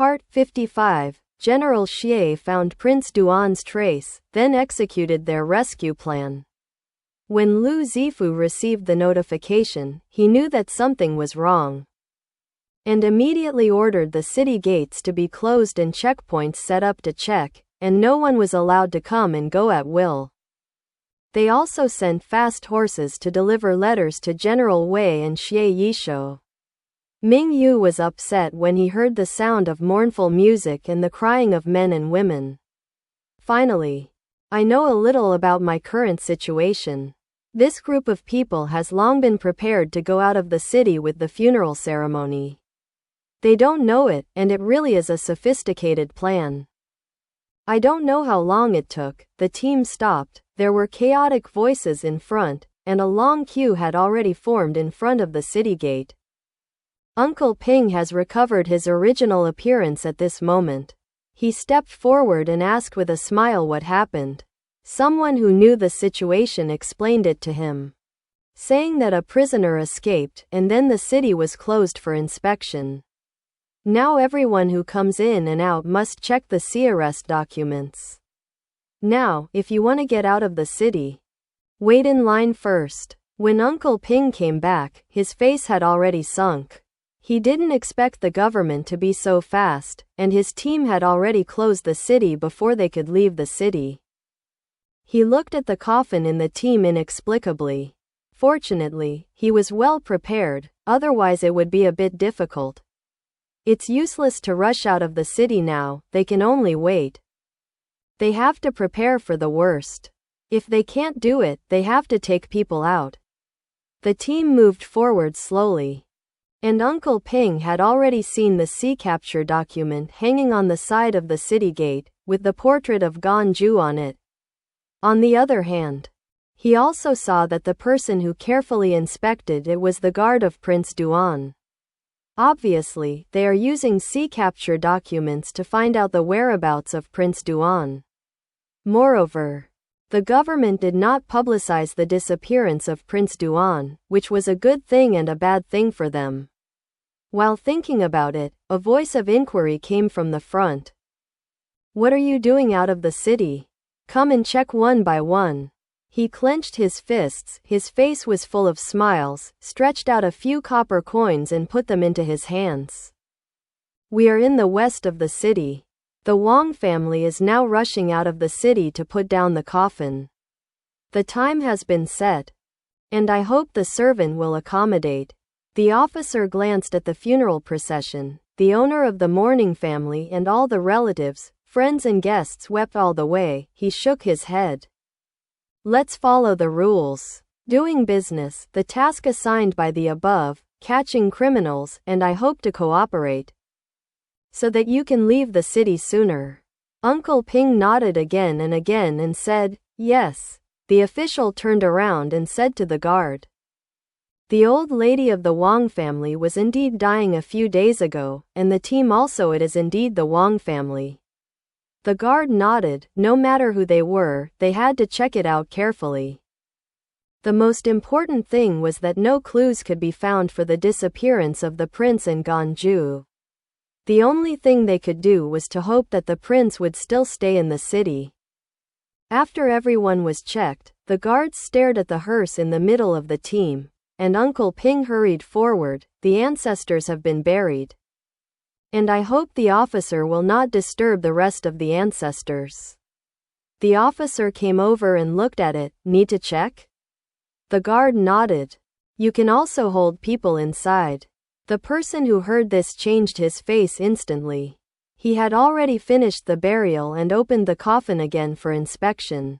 Part 55. General Xie found Prince Duan's trace, then executed their rescue plan. When Lu Zifu received the notification, he knew that something was wrong, and immediately ordered the city gates to be closed and checkpoints set up to check, and no one was allowed to come and go at will. They also sent fast horses to deliver letters to General Wei and Xie Yishou. Ming Yu was upset when he heard the sound of mournful music and the crying of men and women. Finally, I know a little about my current situation. This group of people has long been prepared to go out of the city with the funeral ceremony. They don't know it, and it really is a sophisticated plan. I don't know how long it took. The team stopped. There were chaotic voices in front, and a long queue had already formed in front of the city gate. Uncle Ping has recovered his original appearance at this moment. He stepped forward and asked with a smile what happened. Someone who knew the situation explained it to him, saying that a prisoner escaped, and then the city was closed for inspection. Now everyone who comes in and out must check the arrest documents. Now, if you want to get out of the city, wait in line first. When Uncle Ping came back, his face had already sunk. He didn't expect the government to be so fast, and his team had already closed the city before they could leave the city. He looked at the coffin in the team inexplicably. Fortunately, he was well prepared, otherwise it would be a bit difficult. It's useless to rush out of the city now, they can only wait. They have to prepare for the worst. If they can't do it, they have to take people out. The team moved forward slowly, and Uncle Ping had already seen the sea capture document hanging on the side of the city gate, with the portrait of Ganju on it. On the other hand, he also saw that the person who carefully inspected it was the guard of Prince Duan. Obviously, they are using sea capture documents to find out the whereabouts of Prince Duan. Moreover, the government did not publicize the disappearance of Prince Duan, which was a good thing and a bad thing for them. While thinking about it, a voice of inquiry came from the front. What are you doing out of the city? Come and check one by one. He clenched his fists, his face was full of smiles, stretched out a few copper coins and put them into his hands. We are in the west of the city. The Wang family is now rushing out of the city to put down the coffin. The time has been set, and I hope the servant will accommodate. The officer glanced at the funeral procession. The owner of the mourning family and all the relatives, friends and guests wept all the way. He shook his head. Let's follow the rules. Doing business, the task assigned by the above, catching criminals, and I hope to cooperate, so that you can leave the city sooner. Uncle Ping nodded again and said, yes. The official turned around and said to the guard, the old lady of the Wang family was indeed dying a few days ago, and the team also it is indeed the Wang family. The guard nodded. No matter who they were, they had to check it out carefully. The most important thing was that no clues could be found for the disappearance of the prince and Ganju. The only thing they could do was to hope that the prince would still stay in the city. After everyone was checked, the guards stared at the hearse in the middle of the team, and Uncle Ping hurried forward. The ancestors have been buried, and I hope the officer will not disturb the rest of the ancestors. The officer came over and looked at it. Need to check? The guard nodded. You can also hold people inside. The person who heard this changed his face instantly. He had already finished the burial and opened the coffin again for inspection,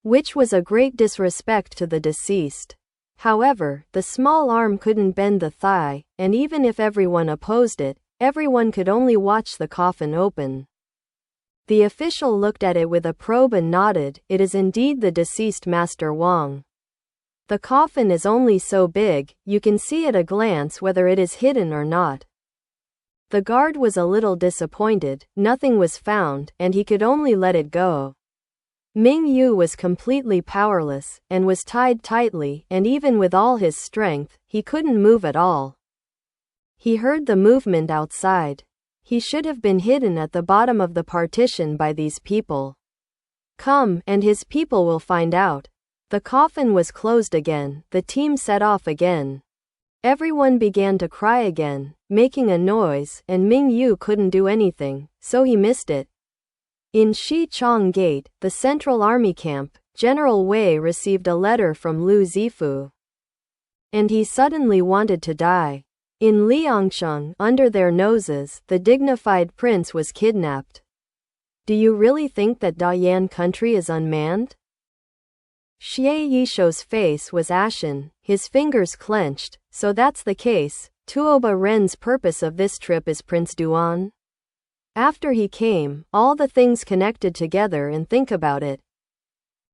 which was a great disrespect to the deceased. However, the small arm couldn't bend the thigh, and even if everyone opposed it, everyone could only watch the coffin open. The official looked at it with a probe and nodded. It is indeed the deceased Master Wang. The coffin is only so big, you can see at a glance whether it is hidden or not. The guard was a little disappointed. Nothing was found, and he could only let it go. Ming Yu was completely powerless, and was tied tightly, and even with all his strength, he couldn't move at all. He heard the movement outside. He should have been hidden at the bottom of the partition by these people. Come, and his people will find out. The coffin was closed again, the team set off again. Everyone began to cry again, making a noise, and Ming Yu couldn't do anything, so he missed it. In Xichang Gate, the central army camp, General Wei received a letter from Lu Zifu. And he suddenly wanted to die. In Liangcheng, under their noses, the dignified prince was kidnapped. Do you really think that Dayan Country is unmanned? Xie Yishou's face was ashen, his fingers clenched. So that's the case. Tuoba Ren's purpose of this trip is Prince Duan? After he came, all the things connected together, and think about it.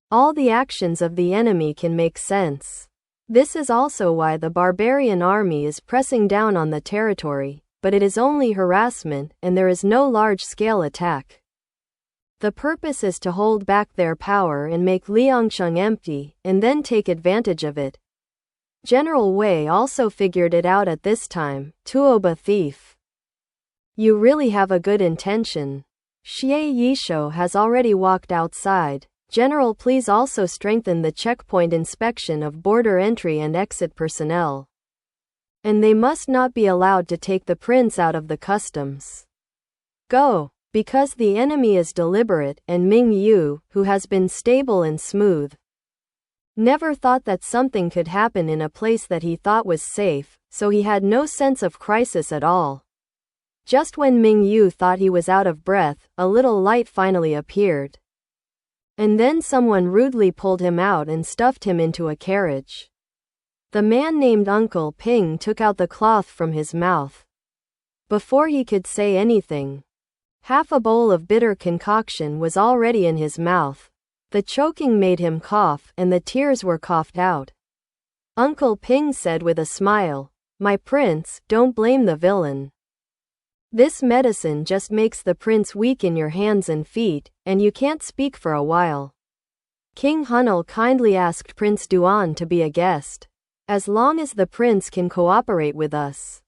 All the actions of the enemy can make sense. This is also why the barbarian army is pressing down on the territory, but it is only harassment and there is no large-scale attack. The purpose is to hold back their power and make Liangcheng empty, and then take advantage of it. General Wei also figured it out at this time. Tuoba thief. You really have a good intention. Xie Yishou has already walked outside. General, please also strengthen the checkpoint inspection of border entry and exit personnel. And they must not be allowed to take the prince out of the customs. Go. Because the enemy is deliberate, and Ming Yu, who has been stable and smooth, never thought that something could happen in a place that he thought was safe, so he had no sense of crisis at all. Just when Ming Yu thought he was out of breath, a little light finally appeared. And then someone rudely pulled him out and stuffed him into a carriage. The man named Uncle Ping took out the cloth from his mouth. Before he could say anything, half a bowl of bitter concoction was already in his mouth. The choking made him cough, and the tears were coughed out. Uncle Ping said with a smile, "My prince, don't blame the villain. This medicine just makes the prince weak in your hands and feet, and you can't speak for a while." King Hunal kindly asked Prince Duan to be a guest. As long as the prince can cooperate with us,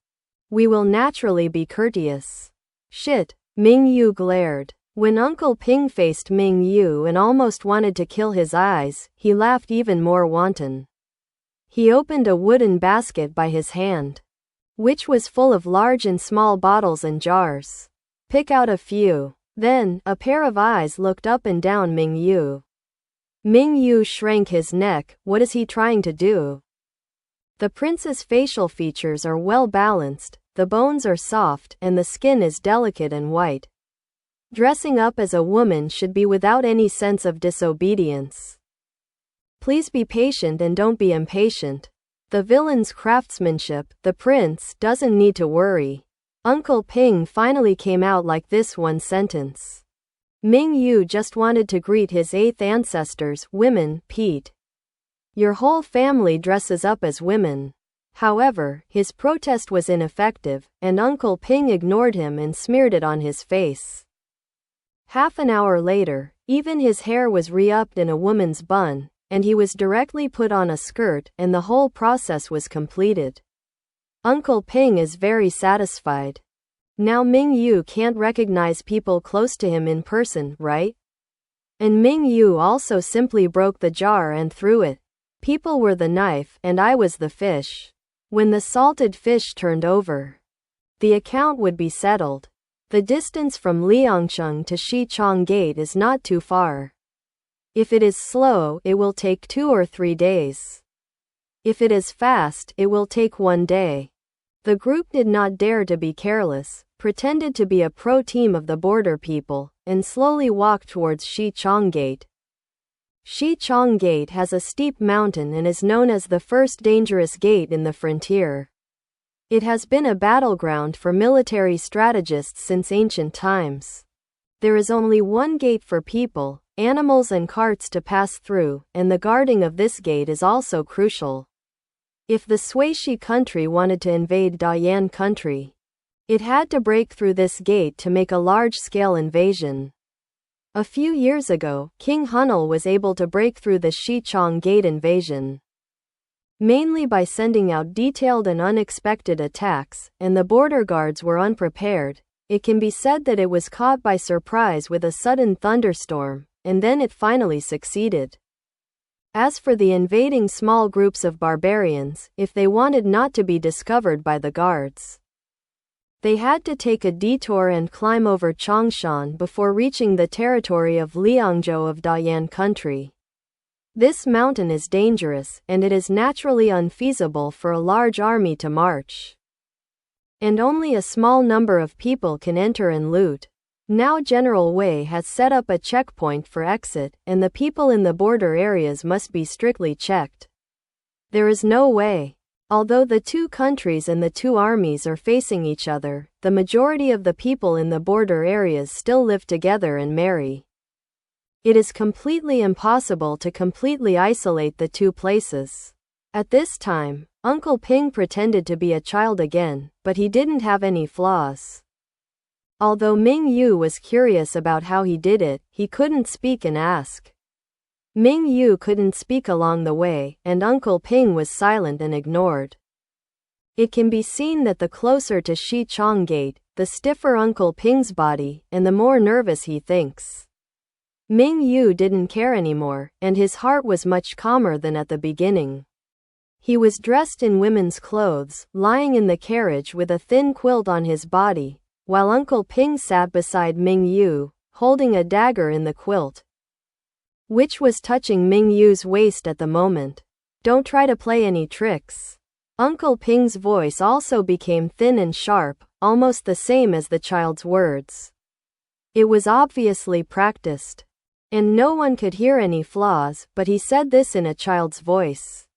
we will naturally be courteous. Shit, Ming Yu glared. When Uncle Ping faced Ming Yu and almost wanted to kill his eyes, he laughed even more wanton. He opened a wooden basket by his hand, which was full of large and small bottles and jars. Pick out a few. Then, a pair of eyes looked up and down Ming Yu. Ming Yu shrank his neck. What is he trying to do? The prince's facial features are well balanced, the bones are soft, and the skin is delicate and white. Dressing up as a woman should be without any sense of disobedience. Please be patient and don't be impatient. The villain's craftsmanship, the prince, doesn't need to worry. Uncle Ping finally came out like this one sentence. Ming Yu just wanted to greet his 8th ancestors, women, Pete. Your whole family dresses up as women. However, his protest was ineffective, and Uncle Ping ignored him and smeared it on his face. Half an hour later, even his hair was re-upped in a woman's bun, and he was directly put on a skirt, and the whole process was completed. Uncle Ping is very satisfied. Now Ming Yu can't recognize people close to him in person, right? And Ming Yu also simply broke the jar and threw it. People were the knife, and I was the fish. When the salted fish turned over, the account would be settled. The distance from Liangcheng to Xichang Gate is not too far. If it is slow, it will take 2 or 3 days. If it is fast, it will take 1 day. The group did not dare to be careless, pretended to be a pro-team of the border people, and slowly walked towards Xichang Gate. Xichang Gate has a steep mountain and is known as the first dangerous gate in the frontier. It has been a battleground for military strategists since ancient times. There is only one gate for people, animals and carts to pass through, and the guarding of this gate is also crucial. If the Shishi country wanted to invade Dayan Country, it had to break through this gate to make a large-scale invasion. A few years ago, King Hunal was able to break through the Xichang Gate invasion, mainly by sending out detailed and unexpected attacks, and the border guards were unprepared. It can be said that it was caught by surprise with a sudden thunderstorm, and then it finally succeeded. As for the invading small groups of barbarians, if they wanted not to be discovered by the guards, they had to take a detour and climb over Changshan before reaching the territory of Liangzhou of Dayan Country. This mountain is dangerous, and it is naturally unfeasible for a large army to march. And only a small number of people can enter and loot. Now General Wei has set up a checkpoint for exit, and the people in the border areas must be strictly checked. There is no way. Although the two countries and the two armies are facing each other, the majority of the people in the border areas still live together and marry. It is completely impossible to completely isolate the two places. At this time, Uncle Ping pretended to be a child again, but he didn't have any flaws. Although Ming Yu was curious about how he did it, he couldn't speak and ask. Ming Yu couldn't speak along the way, and Uncle Ping was silent and ignored. It can be seen that the closer to Shi Chong Gate, the stiffer Uncle Ping's body, and the more nervous he thinks. Ming Yu didn't care anymore, and his heart was much calmer than at the beginning. He was dressed in women's clothes, lying in the carriage with a thin quilt on his body, while Uncle Ping sat beside Ming Yu, holding a dagger in the quilt, which was touching Ming Yu's waist at the moment. Don't try to play any tricks. Uncle Ping's voice also became thin and sharp, almost the same as the child's words. It was obviously practiced, and no one could hear any flaws, but he said this in a child's voice.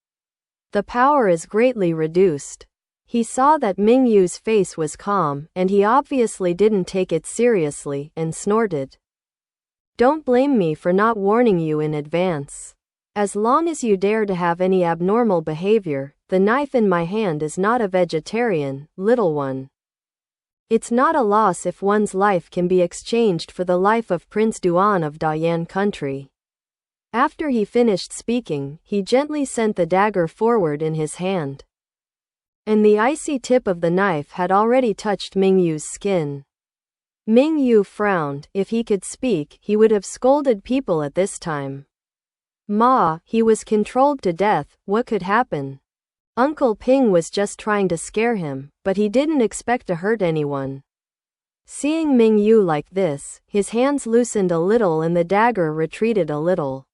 The power is greatly reduced. He saw that Ming Yu's face was calm, and he obviously didn't take it seriously, and snorted. Don't blame me for not warning you in advance. As long as you dare to have any abnormal behavior, the knife in my hand is not a vegetarian, little one. It's not a loss if one's life can be exchanged for the life of Prince Duan of Dayan Country. After he finished speaking, he gently sent the dagger forward in his hand, and the icy tip of the knife had already touched Ming Yu's skin. Ming Yu frowned. If he could speak, he would have scolded people at this time. Ma, he was controlled to death, what could happen? Uncle Ping was just trying to scare him, but he didn't expect to hurt anyone. Seeing Ming Yu like this, his hands loosened a little and the dagger retreated a little.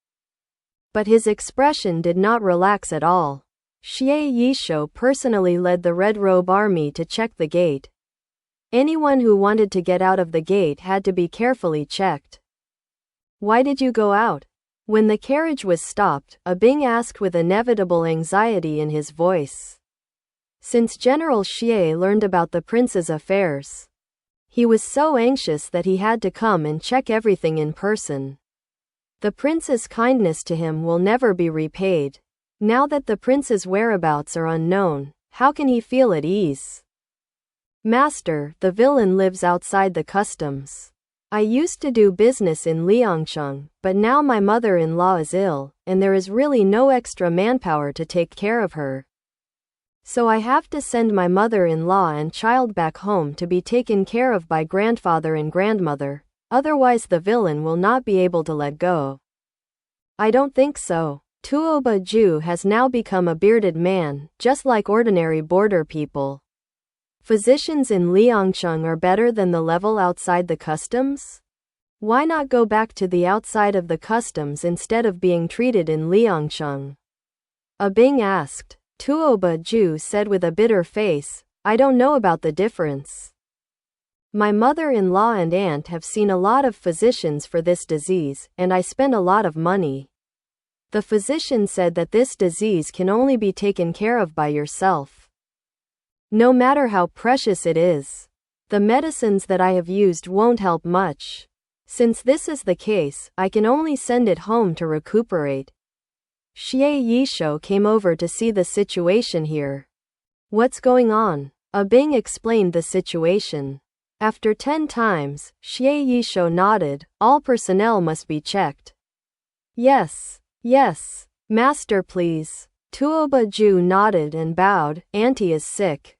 But his expression did not relax at all. Xie Yishou personally led the Red Robe army to check the gate. Anyone who wanted to get out of the gate had to be carefully checked. Why did you go out? When the carriage was stopped, Bing asked with inevitable anxiety in his voice. Since General Xie learned about the prince's affairs, he was so anxious that he had to come and check everything in person. The prince's kindness to him will never be repaid. Now that the prince's whereabouts are unknown, how can he feel at ease? Master, the villain lives outside the customs. I used to do business in Liangcheng, but now my mother-in-law is ill, and there is really no extra manpower to take care of her. So I have to send my mother-in-law and child back home to be taken care of by grandfather and grandmother, otherwise the villain will not be able to let go. I don't think so. Tuoba Ju has now become a bearded man, just like ordinary border people. Physicians in Liangcheng are better than the level outside the customs? Why not go back to the outside of the customs instead of being treated in Liangcheng? Bing asked. Tuoba Ju said with a bitter face, I don't know about the difference. My mother-in-law and aunt have seen a lot of physicians for this disease, and I spend a lot of money. The physician said that this disease can only be taken care of by yourself. No matter how precious it is, the medicines that I have used won't help much. Since this is the case, I can only send it home to recuperate. Xie Yishou came over to see the situation here. What's going on? Bing explained the situation. After 10 times, Xie Yishou nodded. All personnel must be checked. Yes. Yes, master, please. Tuoba Ju nodded and bowed. Auntie is sick,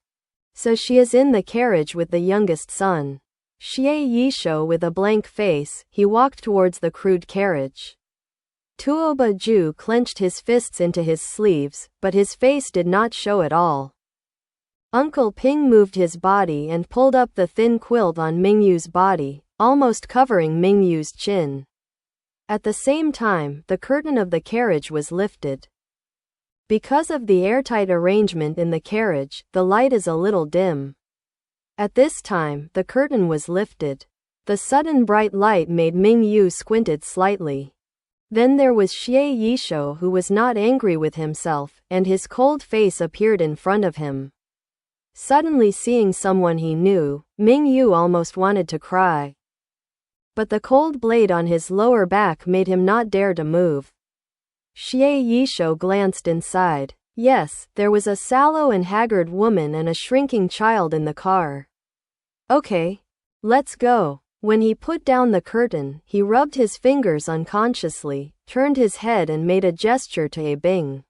so she is in the carriage with the youngest son. Xie Yisho with a blank face, he walked towards the crude carriage. Tuoba Ju clenched his fists into his sleeves, but his face did not show at all. Uncle Ping moved his body and pulled up the thin quilt on Mingyu's body, almost covering Mingyu's chin. At the same time, the curtain of the carriage was lifted. Because of the airtight arrangement in the carriage, the light is a little dim. At this time, the curtain was lifted. The sudden bright light made Mingyu squinted slightly. Then there was Xie Yisho, who was not angry with himself, and his cold face appeared in front of him. Suddenly seeing someone he knew, Mingyu almost wanted to cry. But the cold blade on his lower back made him not dare to move. Xie Yisho glanced inside. Yes, there was a sallow and haggard woman and a shrinking child in the car. Okay. Let's go. When he put down the curtain, he rubbed his fingers unconsciously, turned his head and made a gesture to A Bing.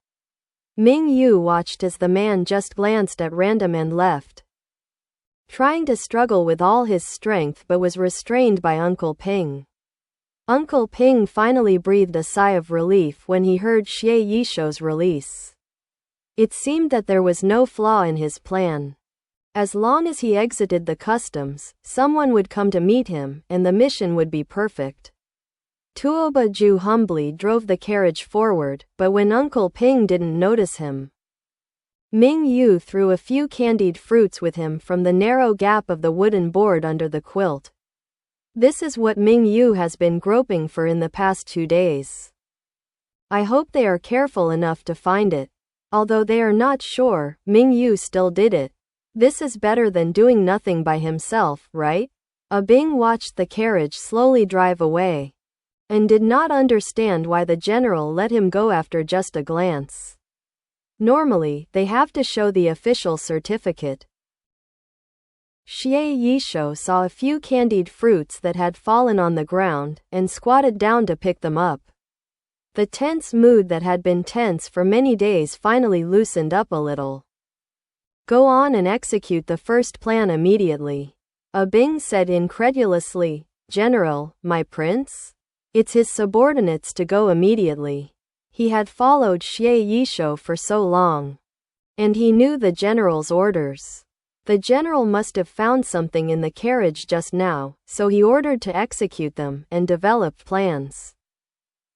Mingyu watched as the man just glanced at random and left, trying to struggle with all his strength but was restrained by Uncle Ping. Uncle Ping finally breathed a sigh of relief when he heard Xie Yisho's release. It seemed that there was no flaw in his plan. As long as he exited the customs, someone would come to meet him, and the mission would be perfect. Tuoba Ju humbly drove the carriage forward, but when Uncle Ping didn't notice him, Mingyu threw a few candied fruits with him from the narrow gap of the wooden board under the quilt. This is what Mingyu has been groping for in the past 2 days. I hope they are careful enough to find it. Although they are not sure, Mingyu still did it. This is better than doing nothing by himself, right? A Bing watched the carriage slowly drive away, and did not understand why the general let him go after just a glance. Normally, they have to show the official certificate. Xie Yisho saw a few candied fruits that had fallen on the ground, and squatted down to pick them up. The tense mood that had been tense for many days finally loosened up a little. Go on and execute the first plan immediately. A Bing said incredulously. General, my prince? It's his subordinates to go immediately. He had followed Xie Yisho for so long, and he knew the general's orders. The general must have found something in the carriage just now, so he ordered to execute them and developed plans.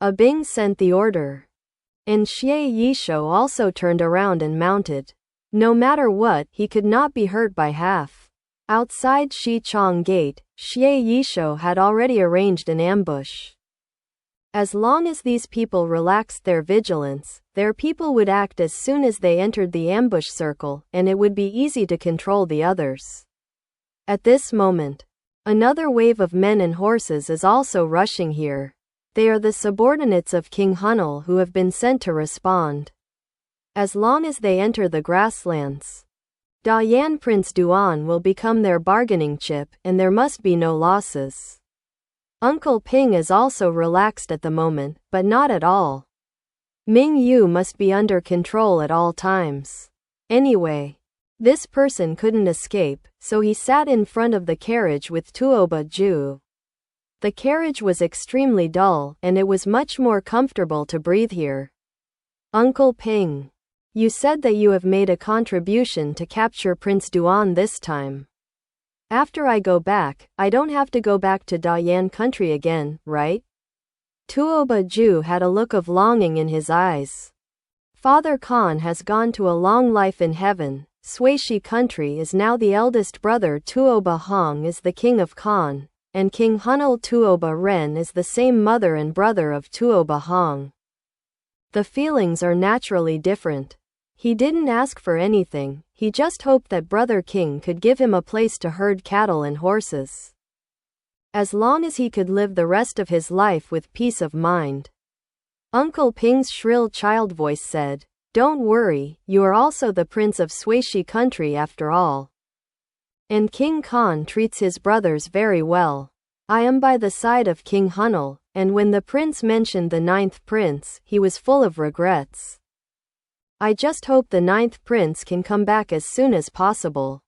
A Bing sent the order, and Xie Yisho also turned around and mounted. No matter what, he could not be hurt by half. Outside Shichong Gate, Xie Yisho had already arranged an ambush. As long as these people relaxed their vigilance, their people would act as soon as they entered the ambush circle, and it would be easy to control the others. At this moment, another wave of men and horses is also rushing here. They are the subordinates of King Hunal who have been sent to respond. As long as they enter the grasslands, Dayan Prince Duan will become their bargaining chip, and there must be no losses. Uncle Ping is also relaxed at the moment, but not at all. Mingyu must be under control at all times. Anyway, this person couldn't escape, so he sat in front of the carriage with Tuoba Ju. The carriage was extremely dull, and it was much more comfortable to breathe here. Uncle Ping, you said that you have made a contribution to capture Prince Duan this time. After I go back, I don't have to go back to Dayan Country again, right? Tuoba Ju had a look of longing in his eyes. Father Khan has gone to a long life in heaven. Shuishi Country is now the eldest brother. Tuoba Hong is the king of Khan, and King Hunal Tuoba Ren is the same mother and brother of Tuoba Hong. The feelings are naturally different. He didn't ask for anything, he just hoped that Brother King could give him a place to herd cattle and horses. As long as he could live the rest of his life with peace of mind. Uncle Ping's shrill child voice said, "Don't worry, you are also the prince of Shuishi Country after all. And King Khan treats his brothers very well. I am by the side of King Hunal," and when the prince mentioned the 9th prince, he was full of regrets. I just hope the 9th prince can come back as soon as possible.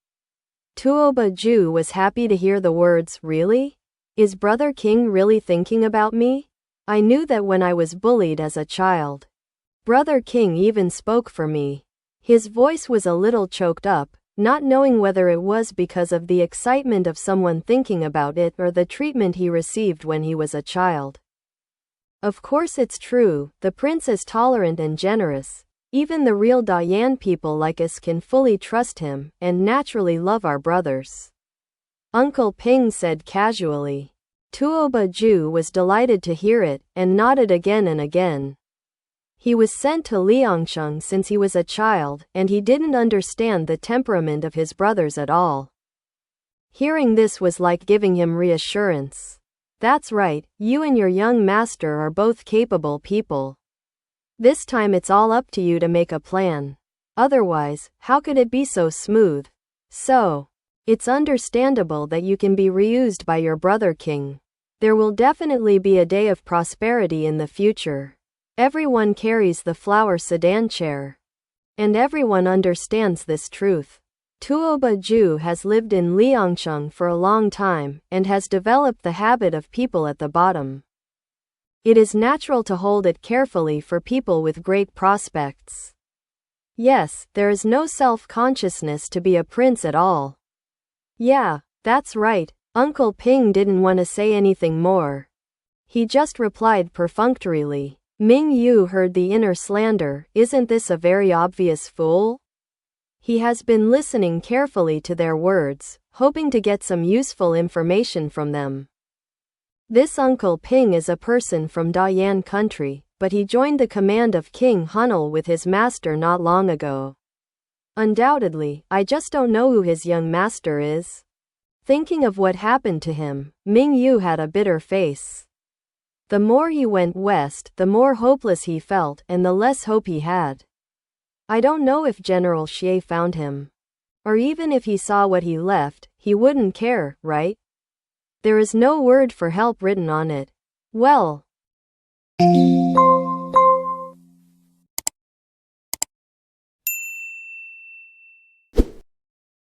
Tuoba Ju was happy to hear the words, really? Is Brother King really thinking about me? I knew that when I was bullied as a child. Brother King even spoke for me. His voice was a little choked up, not knowing whether it was because of the excitement of someone thinking about it or the treatment he received when he was a child. Of course it's true, the prince is tolerant and generous. Even the real Dayan people like us can fully trust him, and naturally love our brothers. Uncle Ping said casually. Tuoba Ju was delighted to hear it, and nodded again and again. He was sent to Liangcheng since he was a child, and he didn't understand the temperament of his brothers at all. Hearing this was like giving him reassurance. That's right, you and your young master are both capable people. This time it's all up to you to make a plan. Otherwise, how could it be so smooth? So, it's understandable that you can be reused by your brother King. There will definitely be a day of prosperity in the future. Everyone carries the flower sedan chair. And everyone understands this truth. Tuoba Ju has lived in Liangcheng for a long time, and has developed the habit of people at the bottom. It is natural to hold it carefully for people with great prospects. Yes, there is no self-consciousness to be a prince at all. Yeah, that's right. Uncle Ping didn't want to say anything more. He just replied perfunctorily. Ming Yu heard the inner slander, isn't this a very obvious fool? He has been listening carefully to their words, hoping to get some useful information from them. This Uncle Ping is a person from Dayan Country, but he joined the command of King Hunnel with his master not long ago. Undoubtedly, I just don't know who his young master is. Thinking of what happened to him, Ming Yu had a bitter face. The more he went west, the more hopeless he felt, and the less hope he had. I don't know if General Xie found him. Or even if he saw what he left, he wouldn't care, right? There is no word for help written on it. Well,